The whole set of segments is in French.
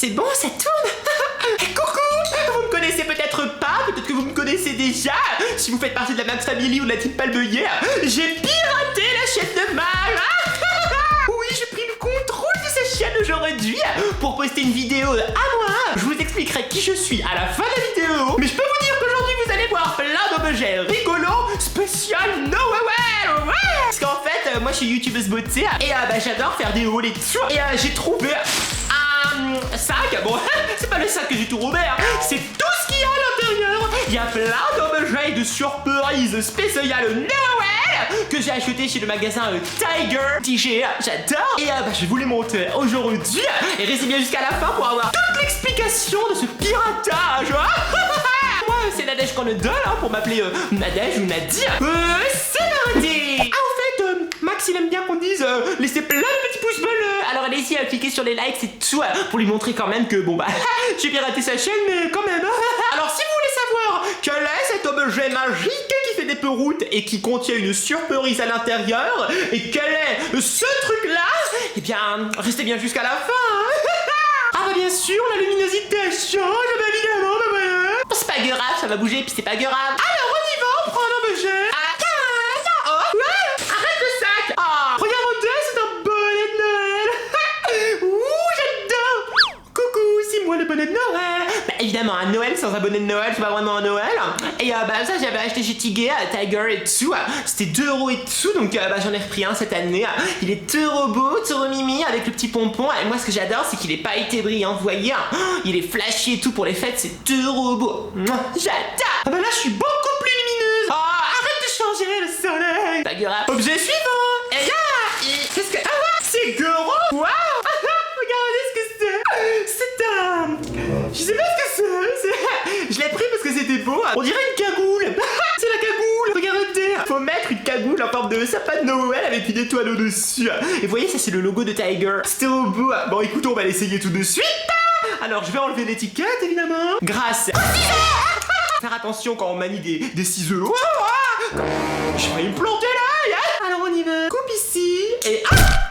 C'est bon, ça tourne. Coucou. Vous me connaissez peut-être pas, peut-être que vous me connaissez déjà. Si vous faites partie de la Max Family ou de la Team Palmelier, j'ai piraté la chaîne de Mal. Oui, j'ai pris le contrôle de sa chaîne aujourd'hui pour poster une vidéo à moi. Je vous expliquerai qui je suis à la fin de la vidéo. Mais je peux vous dire qu'aujourd'hui, vous allez voir plein d'objets rigolos, spécial Noël. Parce qu'en fait, moi je suis youtubeuse beauté et j'adore faire des hauls et tout. Et j'ai trouvé un sac. Bon, c'est pas le sac que j'ai tout rouvert, c'est tout ce qu'il y a à l'intérieur. Il y a plein d'objets de surprise spécial Noël que j'ai acheté chez le magasin Tiger TG. J'adore. Et je vais vous les montrer aujourd'hui. Et restez bien jusqu'à la fin pour avoir toute l'explication de ce piratage. Moi, c'est Nadège qu'on le donne pour m'appeler Nadège ou Nadia. C'est parti. En fait, Max il aime bien qu'on dise laissez plein de petits pouces bleus. Alors allez-y, cliquez sur les likes et tout pour lui montrer quand même que bon j'ai piraté sa chaîne, mais quand même. Alors si vous voulez savoir quel est cet objet magique qui fait des peroutes et qui contient une surprise à l'intérieur, et quel est ce truc là, eh bien restez bien jusqu'à la fin. Ah bien sûr, la luminosité change, évidemment, c'est pas grave, ça va bouger puis c'est pas grave. Alors on y va, on prend un objet. Arrête le sac. Regardez, c'est un bonnet de Noël. Ouh, j'adore. Coucou, c'est moi le bonnet de Noël. Évidemment, un Noël sans un bonnet de Noël, c'est pas vraiment un Noël. Et ça, j'avais acheté chez Tiger et tout. C'était 2 € et tout, donc j'en ai repris un cette année. Il est trop beau, trop mimi, avec le petit pompon. Et moi, ce que j'adore, c'est qu'il est pas été brillant, vous voyez. Il est flashy et tout pour les fêtes, c'est trop beau. J'adore. Là, je suis beaucoup plus lumineuse. Arrête de changer le soleil. Pas grave. Objet suivant. Et là, qu'est-ce que... c'est gros. Waouh. Regardez ce que c'est. C'est un... Je sais pas ce que c'est. Je l'ai pris parce que c'était beau. On dirait une cagoule. C'est la cagoule. Regardez. Faut mettre une cagoule en forme de sapin de Noël avec une étoile au-dessus. Et vous voyez, ça c'est le logo de Tiger. C'était trop beau. Bon, écoute, on va l'essayer tout de suite. Alors, je vais enlever l'étiquette, évidemment. Grâce. Faire attention quand on manie des ciseaux. J'ai failli me planter là. Alors, on y va. Coupe ici. Et...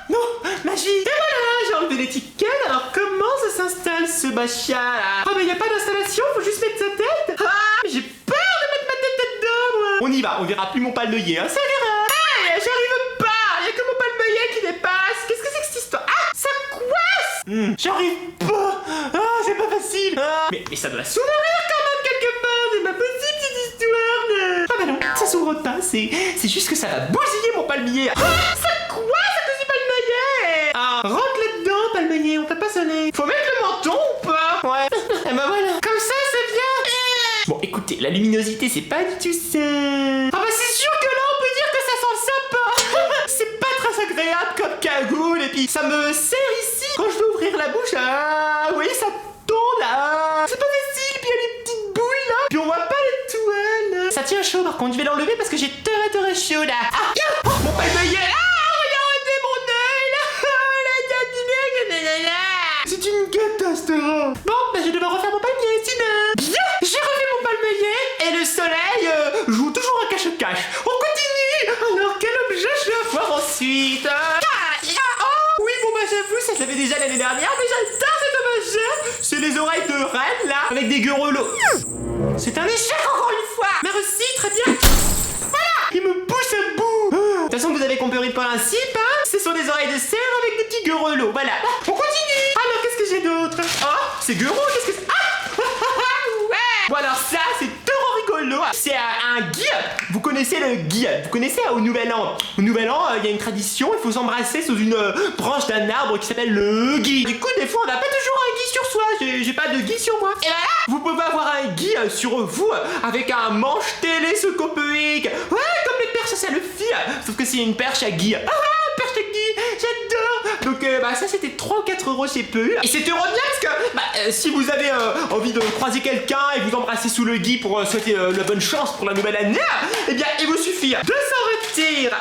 non, magie. Et voilà, j'ai enlevé l'étiquette. Alors, comment ça s'installe ce machin là? Y a pas d'installation, faut juste mettre sa tête. J'ai peur de mettre ma tête dedans, moi. On y va, on verra plus mon palmelier, ça verra. J'arrive pas. Y a que mon palmelier qui dépasse. Qu'est-ce que c'est que cette histoire? Ça coince. J'arrive pas. C'est pas facile. Mais ça doit s'ouvrir quand même quelque part. C'est pas possible cette histoire. Non, ça s'ouvre pas. C'est juste que ça va bousiller mon palmier. Ça coince à cause du palmelier. Rentre là-dedans, palmelier, on t'a pas sonné. Faut mettre le menton ou pas? Ouais. Et voilà. Comme ça, c'est bien. Bon, écoutez, la luminosité, c'est pas du tout ça. C'est sûr que là, on peut dire que ça sent le sapin. C'est pas très agréable comme cagoule. Et puis, ça me serre ici. Quand je vais ouvrir la bouche, oui, ça tombe là. C'est pas facile. Puis, il y a les petites boules là. Puis, on voit pas les toiles. Ça tient chaud, par contre. Je vais l'enlever parce que j'ai très chaud là. Mon palmelier. Regardez mon œil là. C'est une catastrophe. Bon, je vais devoir refaire mon palmier, sinon. Bien, j'ai refait mon palmelier et le soleil joue toujours un cache-cache. On continue. Alors, quel objet je vais avoir ensuite? Oui, j'avoue, ça je l'avais déjà l'année dernière, mais j'adore cet objet. C'est les oreilles de reine, là, avec des gueurelots. C'est un échec, encore une fois. Mais aussi, très bien. Voilà, il me pousse à bout. De toute façon, vous avez compris le principe, ce sont des oreilles de cerf avec des petits gueurelots. Voilà, on continue. Alors, qu'est-ce que j'ai d'autre? C'est gueureux, qu'est-ce que c'est? Ouais. Bon, alors ça, c'est trop rigolo. C'est un gui. Vous connaissez le gui? Vous connaissez au Nouvel An? Au Nouvel An, il y a une tradition, il faut s'embrasser sous une branche d'un arbre qui s'appelle le gui. Du coup, des fois, on n'a pas toujours un gui sur soi. J'ai pas de gui sur moi. Et voilà, vous pouvez avoir un gui sur vous avec un manche télescopique. Ouais, comme les perches, ça le fait. Sauf que c'est une perche à gui. Perche à gui, j'adore. Donc, ça, c'était 3 ou 4 € chez Peu. Et c'est heureux bien parce que si vous avez envie de croiser quelqu'un et vous embrasser sous le gui pour souhaiter la bonne chance pour la nouvelle année, eh bien, il vous suffit de s'en retirer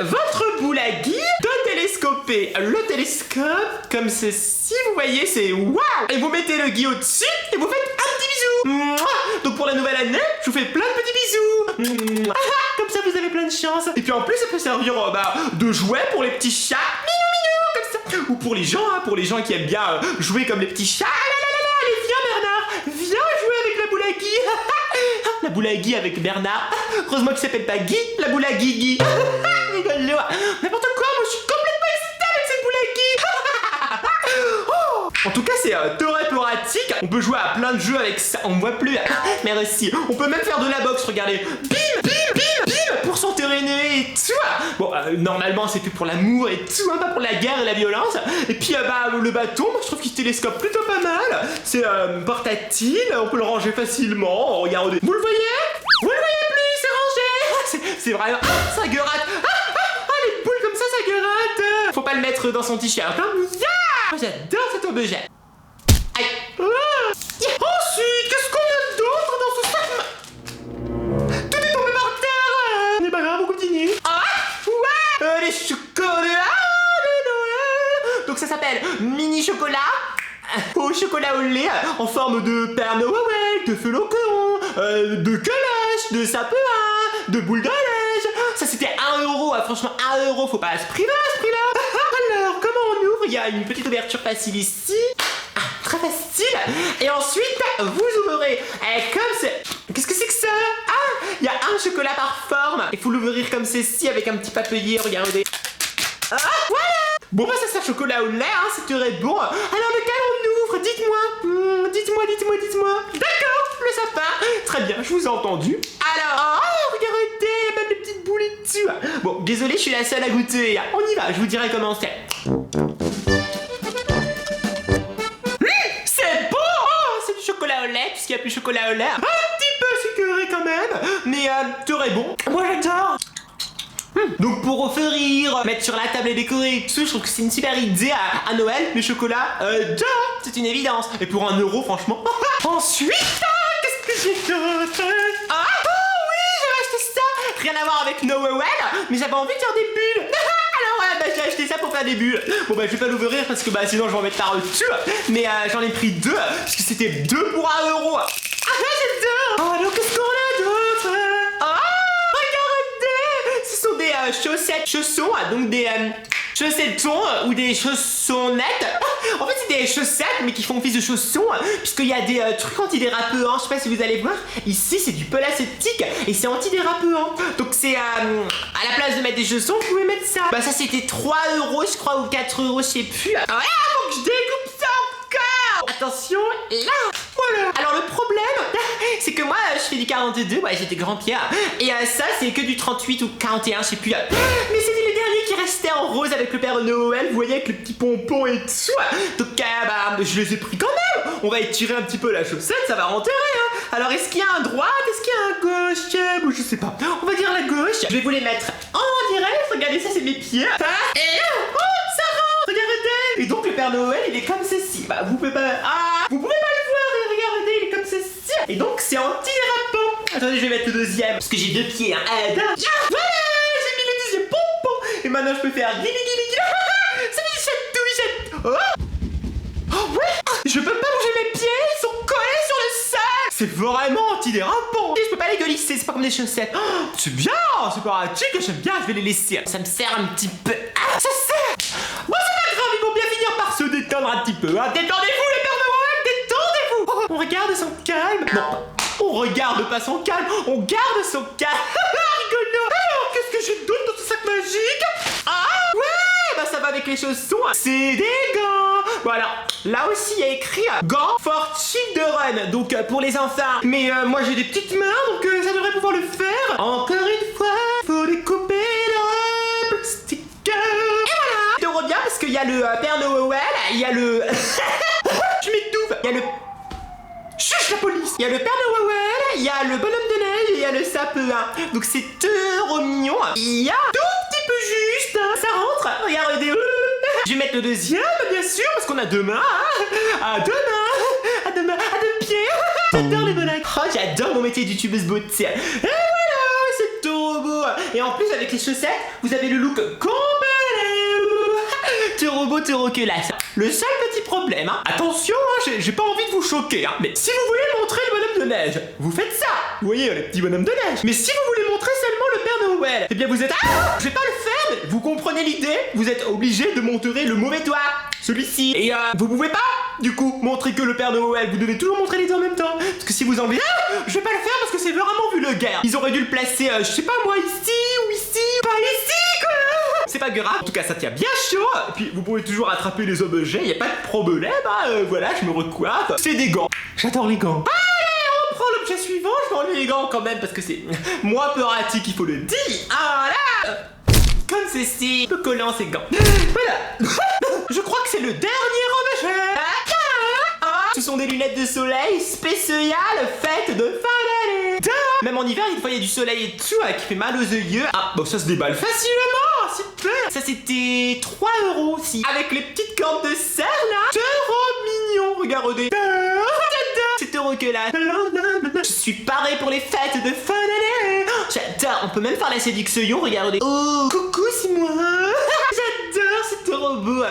votre boule à gui, de télescoper le télescope comme ceci, vous voyez, c'est waouh. Et vous mettez le gui au-dessus et vous faites un petit bisou. Mouah. Donc pour la nouvelle année, je vous fais plein de petits bisous. Comme ça, vous avez plein de chance. Et puis en plus, ça peut servir de jouet pour les petits chats. Minou, minou, comme ça. Ou pour les gens qui aiment bien jouer comme les petits chats. boule à Guy avec Bernard. Heureusement qu'il s'appelle pas Guy, la boule à Guigui. Rigolo. N'importe quoi, moi je suis complètement excitée avec cette boule à Guy. Oh. En tout cas, c'est très pratique. On peut jouer à plein de jeux avec ça. On me voit plus. Merci. On peut même faire de la boxe, regardez. Bim, bim, bim, bim, pour s'entraîner et tout. Bon, normalement, c'est fait pour l'amour et tout, hein, pas pour la guerre et la violence. Et puis, le bâton, moi, je trouve qu'il télescope plutôt pas mal. C'est portatile, on peut le ranger facilement. Oh, regardez. Vous le voyez? Vous le voyez plus, c'est rangé. C'est vraiment... Ah, ça gratte. Les boules comme ça gratte. Faut pas le mettre dans son t-shirt, hein. Moi, j'adore cet objet. Aïe. Ensuite, qu'est-ce qu'on a d'autre dans ce sac? Tout est tombé par terre. C'est pas grave, on continue. Ouais. Les chocolats de Noël. Donc ça s'appelle mini chocolat au chocolat au lait en forme de Père Noël, de feu loqueron, de calèche, de sapin, de boule de neige. Ça c'était 1 euro, franchement 1 euro, faut pas à ce prix-là, Alors, comment on ouvre? Il y a une petite ouverture facile ici. Très facile. Et ensuite, vous ouvrez comme c'est... Qu'est-ce que c'est que ça? Il y a un chocolat par forme. Il faut l'ouvrir comme ceci avec un petit papier, regardez. Voilà. Bon, bah ça c'est un chocolat au lait, c'est très bon. Alors, lequel on ouvre? Dites-moi. Dites-moi. D'accord, le sapin. Très bien, je vous ai entendu. Alors, regardez, même les petites boules et tout. Bon, désolé, je suis la seule à goûter. On y va, je vous dirai comment c'est. C'est bon. C'est du chocolat au lait, puisqu'il n'y a plus de chocolat au lait. Un petit peu sucré quand même, mais très bon. Moi j'adore. Donc pour offrir, mettre sur la table et décorer et tout, je trouve que c'est une super idée à Noël, le chocolat, c'est une évidence. Et pour 1 euro, franchement. Ensuite, qu'est-ce que j'ai d'autre? Oui, j'avais acheté ça. Rien à voir avec Noël, mais j'avais envie de faire des bulles. Alors j'ai acheté ça pour faire des bulles. Bon je vais pas l'ouvrir parce que sinon je vais en mettre par-dessus. Mais j'en ai pris 2, parce que c'était 2 pour 1 euro. J'adore. Alors qu'est-ce qu'on a d'autre? Ce sont des chaussons, donc des chaussettons ou des chaussonnettes. En fait, c'est des chaussettes, mais qui font office de chaussons, puisqu'il y a des trucs antidérapants. Je sais pas si vous allez voir. Ici, c'est du polacétique et c'est antidérapant. Donc, c'est à la place de mettre des chaussons, vous pouvez mettre ça. Ça, c'était 3 euros, je crois, ou 4 euros, je sais plus. Faut que je découpe ça encore. Attention, là. Voilà. Alors, le problème, c'est que moi, je fais du 42, j'étais grand-pierre. Et ça, c'est que du 38 ou 41, je sais plus. Mais c'était les derniers qui restaient en rose avec le Père Noël, vous voyez, avec le petit pompon et tout. Donc, je les ai pris quand même. On va étirer un petit peu la chaussette, ça va rentrer. Alors, est-ce qu'il y a un droite? Est-ce qu'il y a un gauche? Je sais pas. On va dire la gauche. Je vais vous les mettre en direct. Regardez, ça, c'est mes pieds. Et là, ça rentre. Regardez. Et donc, le Père Noël, il est comme ceci. Vous pouvez pas... vous pouvez pas le voir. Regardez, il est comme ceci. Et donc, c'est antidérapant. Attendez, je vais mettre le deuxième. Parce que j'ai 2 pieds. Voilà, j'ai mis le deuxième pompon. Et maintenant, je peux faire guili. Ça fait chatouille. Ouais. Je peux pas bouger mes pieds. Ils sont collés sur le sol. C'est vraiment antidérapant. Et je peux pas les glisser. C'est pas comme des chaussettes. C'est bien. C'est pratique. J'aime bien. Je vais les laisser. Ça me sert un petit peu. Ça sert. Bon, c'est pas grave. Ils vont bien finir par se détendre un petit peu. Détendez-vous, les Pères Noël. Détendez-vous. On regarde son calme. Non. On regarde pas son calme, on garde son calme. Rigolo. Alors, qu'est-ce que j'ai d'autre dans ce sac magique? Ouais, ça va avec les chaussons. C'est des gants. Voilà, là aussi il y a écrit gants for children, donc pour les enfants. Mais moi j'ai des petites mains, donc ça devrait pouvoir le faire. Encore une fois, faut découper le plastique. Et voilà. Je reviens parce qu'il y a le Père Noël, il y a le... Je m'étouffe. Il y a le... Chuch, la police. Il y a le Père Noël, il y a le bonhomme de neige et il y a le sapin. Donc c'est trop mignon. Il y a tout petit peu juste, ça rentre. Regardez. Je vais mettre le deuxième, bien sûr, parce qu'on a 2 mains. À 2 mains, à 2 pieds. J'adore les blagues. J'adore mon métier de youtubeuse beauté. Et voilà, c'est trop beau. Et en plus, avec les chaussettes, vous avez le look complet. Turbo, classe. Le seul petit problème, attention, j'ai pas envie de vous choquer, mais si vous voulez montrer le bonhomme de neige, vous faites ça. Vous voyez, le petit bonhomme de neige. Mais si vous voulez montrer seulement le Père Noël, eh bien vous êtes... je vais pas le faire, mais vous comprenez l'idée. Vous êtes obligé de montrer le mauvais doigt, celui-ci. Et vous pouvez pas Du coup, montrez que le Père Noël, vous devez toujours montrer les deux en même temps. Parce que si vous enlevez... je vais pas le faire parce que c'est vraiment vulgaire. Ils auraient dû le placer, je sais pas moi, ici ou ici, pas ici quoi. C'est pas grave, en tout cas ça tient bien chaud. Et puis vous pouvez toujours attraper les objets, y a pas de problème. Voilà, je me recoiffe. C'est des gants. J'adore les gants. Allez, on prend l'objet suivant. Je vais enlever les gants quand même parce que c'est moins pratique, il faut le dire. Voilà. Comme ceci, peu collant ces gants. Voilà. Je crois que c'est le dernier objet. Ce sont des lunettes de soleil spéciales faites de fin d'année. Même en hiver, des fois il y a du soleil et tout qui fait mal aux yeux. Ah, bon ça se déballe facilement, super. Ça c'était 3 € aussi. Avec les petites cordes de serre là. 2 € mignons, regardez. C'est heureux que là. Je suis paré pour les fêtes de fin d'année. J'adore, on peut même faire la séduction, regardez. Oh, coucou, c'est moi. J'adore, c'est trop beau.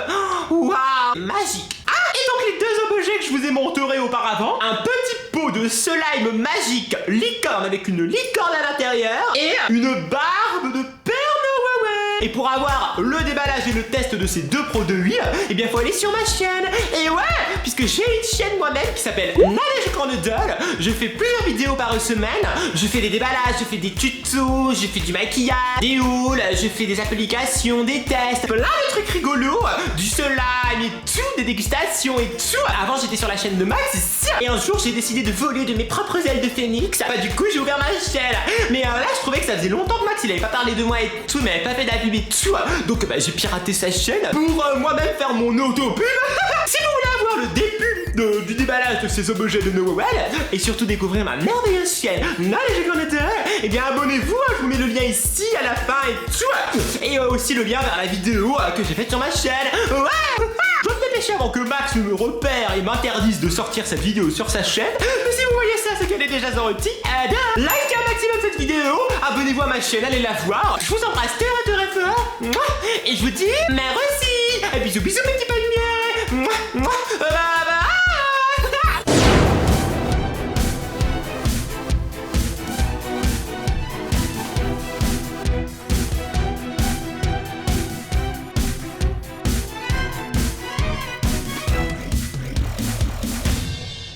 Waouh, magique. Et donc les deux objets que je vous ai montrés auparavant, un petit pot de slime magique licorne avec une licorne à l'intérieur et une barbe de Père Noël. Et pour avoir le déballage et le test de ces deux produits, eh bien faut aller sur ma chaîne. Et ouais, puisque j'ai une chaîne moi-même qui s'appelle Nadège Grande Doll. Je fais plusieurs vidéos par semaine. Je fais des déballages, je fais des tutos, je fais du maquillage, des hauls, je fais des applications, des tests, plein de trucs rigolos, du slime et tout, des dégustations et tout. Avant j'étais sur la chaîne de Max et un jour j'ai décidé de voler de mes propres ailes de phénix. Bah du coup j'ai ouvert ma chaîne. Mais là je trouvais que ça faisait longtemps que Max il avait pas parlé de moi et tout, mais il avait pas fait d'abus et tout. Donc bah j'ai piraté sa chaîne pour moi-même faire mon auto-pub. Si vous voulez avoir le début du déballage de ces objets de Noël et surtout découvrir ma merveilleuse chaîne Nadège Grande Doll, et bien abonnez-vous, je vous mets le lien ici à la fin et tout. Et aussi le lien vers la vidéo que j'ai faite sur ma chaîne. Ouais. Je dois me dépêcher avant que Max ne me repère et m'interdise de sortir cette vidéo sur sa chaîne. Mais si vous voyez ça, c'est qu'elle est déjà sortie. Likez un maximum cette vidéo, abonnez-vous à ma chaîne, allez la voir. Je vous embrasse très fort. Et je vous dis merci. Et bisous bisous mes petits paillous.